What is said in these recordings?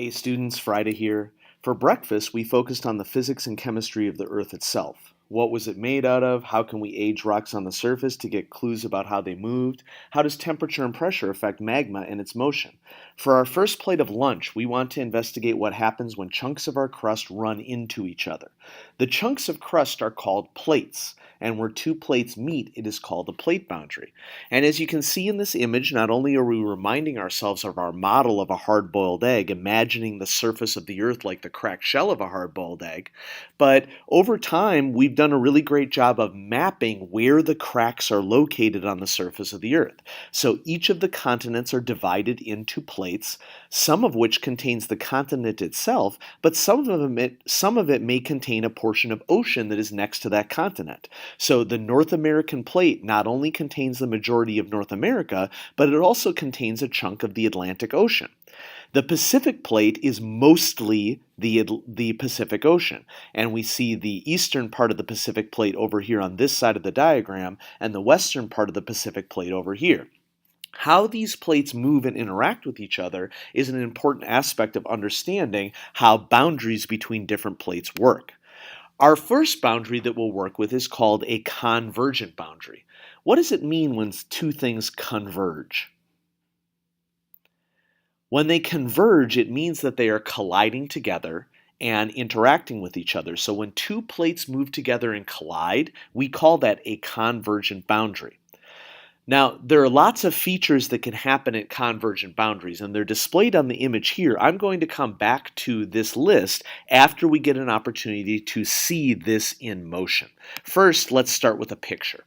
Hey students, Friday here. For breakfast, we focused on the physics and chemistry of the Earth itself. What was it made out of? How can we age rocks on the surface to get clues about how they moved? How does temperature and pressure affect magma and its motion? For our first plate of lunch, we want to investigate what happens when chunks of our crust run into each other. The chunks of crust are called plates, and where two plates meet, it is called a plate boundary. And as you can see in this image, not only are we reminding ourselves of our model of a hard-boiled egg, imagining the surface of the Earth like the cracked shell of a hard-boiled egg, but over time, we've done a really great job of mapping where the cracks are located on the surface of the Earth. So each of the continents are divided into plates, some of which contains the continent itself, but some of it may contain a portion of ocean that is next to that continent. So the North American plate not only contains the majority of North America, but it also contains a chunk of the Atlantic Ocean. The Pacific plate is mostly the Pacific Ocean, and we see the eastern part of the Pacific plate over here on this side of the diagram, and the western part of the Pacific plate over here. How these plates move and interact with each other is an important aspect of understanding how boundaries between different plates work. Our first boundary that we'll work with is called a convergent boundary. What does it mean when two things converge? When they converge, it means that they are colliding together and interacting with each other. So when two plates move together and collide, we call that a convergent boundary. Now, there are lots of features that can happen at convergent boundaries, and they're displayed on the image here. I'm going to come back to this list after we get an opportunity to see this in motion. First, let's start with a picture.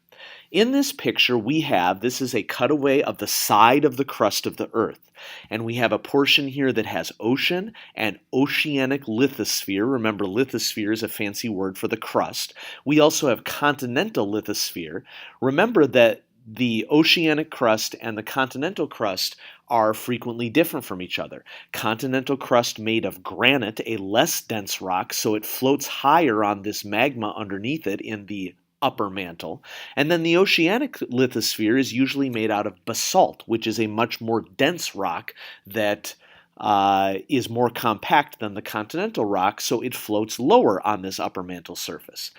In this picture, this is a cutaway of the side of the crust of the Earth. And we have a portion here that has ocean and oceanic lithosphere. Remember, lithosphere is a fancy word for the crust. We also have continental lithosphere. Remember that the oceanic crust and the continental crust are frequently different from each other. Continental crust made of granite, a less dense rock, so it floats higher on this magma underneath it in the upper mantle. And then the oceanic lithosphere is usually made out of basalt, which is a much more dense rock that is more compact than the continental rock, so it floats lower on this upper mantle surface.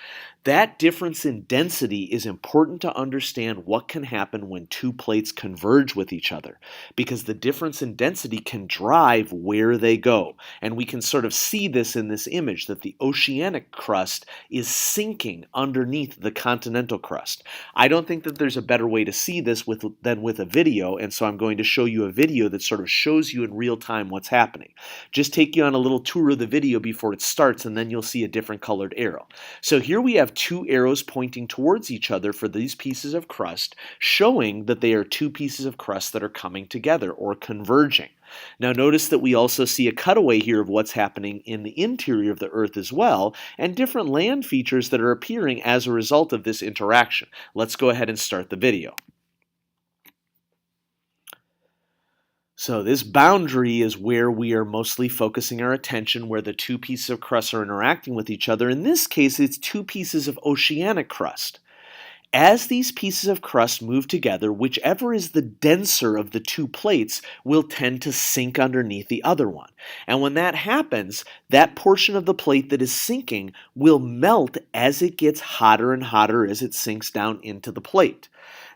That difference in density is important to understand what can happen when two plates converge with each other, because the difference in density can drive where they go. And we can sort of see this in this image, that the oceanic crust is sinking underneath the continental crust. I don't think that there's a better way to see this than with a video, and so I'm going to show you a video that sort of shows you in real time what's happening. Just take you on a little tour of the video before it starts, and then you'll see a different colored arrow. So here we have two arrows pointing towards each other for these pieces of crust, showing that they are two pieces of crust that are coming together or converging. Now notice that we also see a cutaway here of what's happening in the interior of the Earth as well, and different land features that are appearing as a result of this interaction. Let's go ahead and start the video. So this boundary is where we are mostly focusing our attention, where the two pieces of crust are interacting with each other. In this case, it's two pieces of oceanic crust. As these pieces of crust move together, whichever is the denser of the two plates will tend to sink underneath the other one. And when that happens, that portion of the plate that is sinking will melt as it gets hotter and hotter as it sinks down into the plate.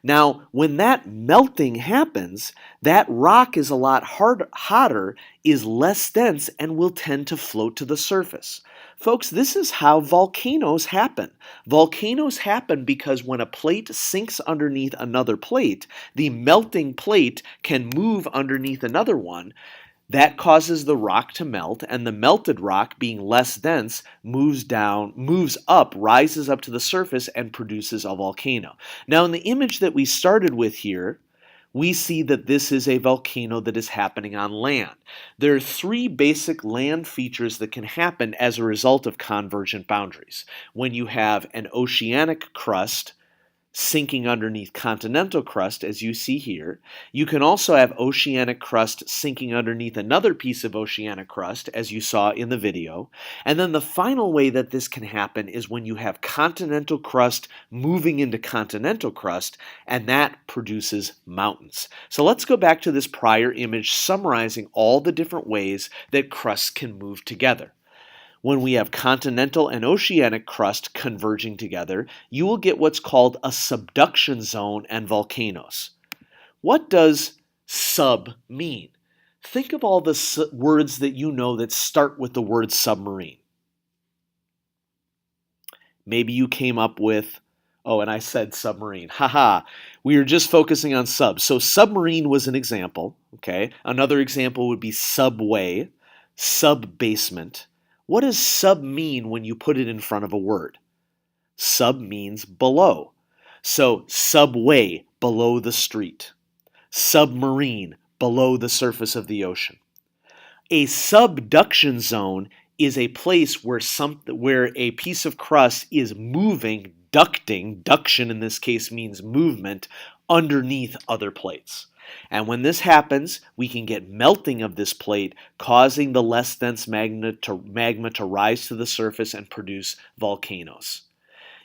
Now, when that melting happens, that rock is a lot hotter, is less dense, and will tend to float to the surface. Folks, this is how volcanoes happen. Volcanoes happen because when a plate sinks underneath another plate, the melting plate can move underneath another one. That causes the rock to melt, and the melted rock, being less dense, moves up, rises up to the surface, and produces a volcano. Now, in the image that we started with here, we see that this is a volcano that is happening on land. There are three basic land features that can happen as a result of convergent boundaries. When you have an oceanic crust sinking underneath continental crust, as you see here. You can also have oceanic crust sinking underneath another piece of oceanic crust, as you saw in the video. And then the final way that this can happen is when you have continental crust moving into continental crust, and that produces mountains. So let's go back to this prior image summarizing all the different ways that crusts can move together. When we have continental and oceanic crust converging together, you will get what's called a subduction zone and volcanoes. What does sub mean? Think of all the words that you know that start with the word submarine. Maybe you came up with, oh, and I said submarine. Haha, we were just focusing on sub. So submarine was an example, okay? Another example would be subway, sub-basement. What does sub mean when you put it in front of a word? Sub means below. So subway, below the street. Submarine, below the surface of the ocean. A subduction zone is a place where a piece of crust is moving, ducting, duction in this case means movement, underneath other plates. And when this happens, we can get melting of this plate, causing the less dense magma to rise to the surface and produce volcanoes.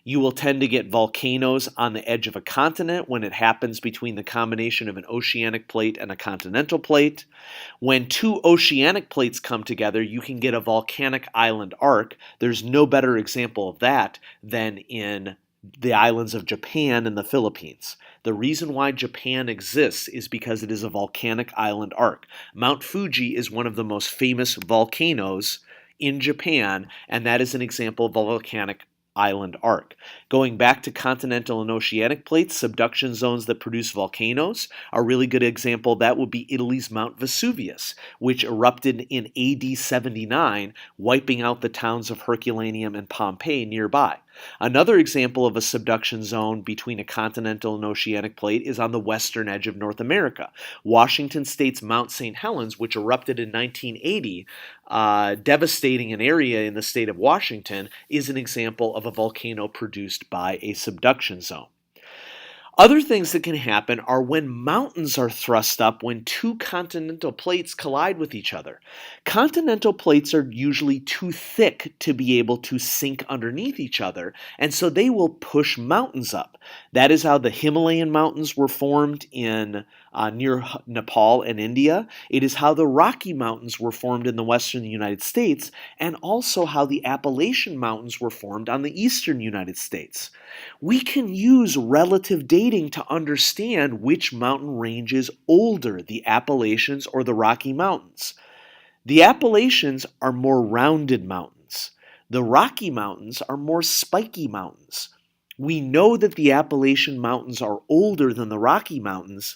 You will tend to get volcanoes on the edge of a continent when it happens between the combination of an oceanic plate and a continental plate. When two oceanic plates come together, you can get a volcanic island arc. There's no better example of that than in the islands of Japan and the Philippines. The reason why Japan exists is because it is a volcanic island arc. Mount Fuji is one of the most famous volcanoes in Japan, and that is an example of a volcanic island arc. Going back to continental and oceanic plates, subduction zones that produce volcanoes, a really good example of that would be Italy's Mount Vesuvius, which erupted in AD 79, wiping out the towns of Herculaneum and Pompeii nearby. Another example of a subduction zone between a continental and oceanic plate is on the western edge of North America. Washington State's Mount St. Helens, which erupted in 1980, devastating an area in the state of Washington, is an example of a volcano produced by a subduction zone. Other things that can happen are when mountains are thrust up when two continental plates collide with each other. Continental plates are usually too thick to be able to sink underneath each other, and so they will push mountains up. That is how the Himalayan mountains were formed in near Nepal and India. It is how the Rocky Mountains were formed in the western United States, and also how the Appalachian Mountains were formed on the eastern United States. We can use relative dating to understand which mountain range is older, the Appalachians or the Rocky Mountains. The Appalachians are more rounded mountains. The Rocky Mountains are more spiky mountains. We know that the Appalachian Mountains are older than the Rocky Mountains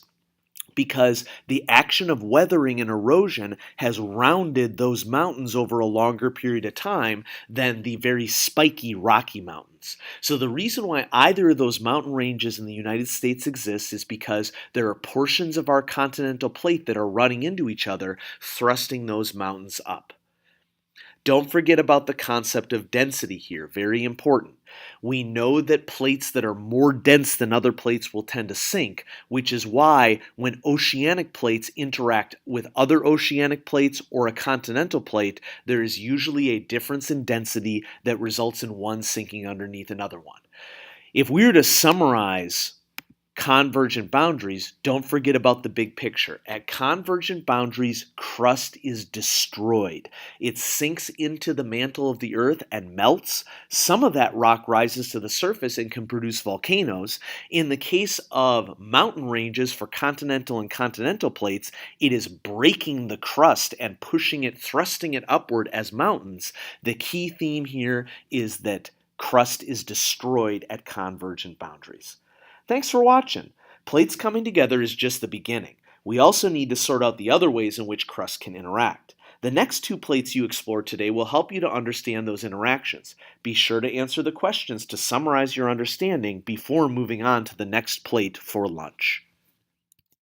because the action of weathering and erosion has rounded those mountains over a longer period of time than the very spiky Rocky Mountains. So the reason why either of those mountain ranges in the United States exists is because there are portions of our continental plate that are running into each other, thrusting those mountains up. Don't forget about the concept of density here, very important. We know that plates that are more dense than other plates will tend to sink, which is why when oceanic plates interact with other oceanic plates or a continental plate, there is usually a difference in density that results in one sinking underneath another one. If we were to summarize convergent boundaries, don't forget about the big picture. At convergent boundaries, crust is destroyed. It sinks into the mantle of the earth and melts. Some of that rock rises to the surface and can produce volcanoes. In the case of mountain ranges for continental and continental plates, it is breaking the crust and pushing it, thrusting it upward as mountains. The key theme here is that crust is destroyed at convergent boundaries. Thanks for watching. Plates coming together is just the beginning. We also need to sort out the other ways in which crust can interact. The next two plates you explore today will help you to understand those interactions. Be sure to answer the questions to summarize your understanding before moving on to the next plate for lunch.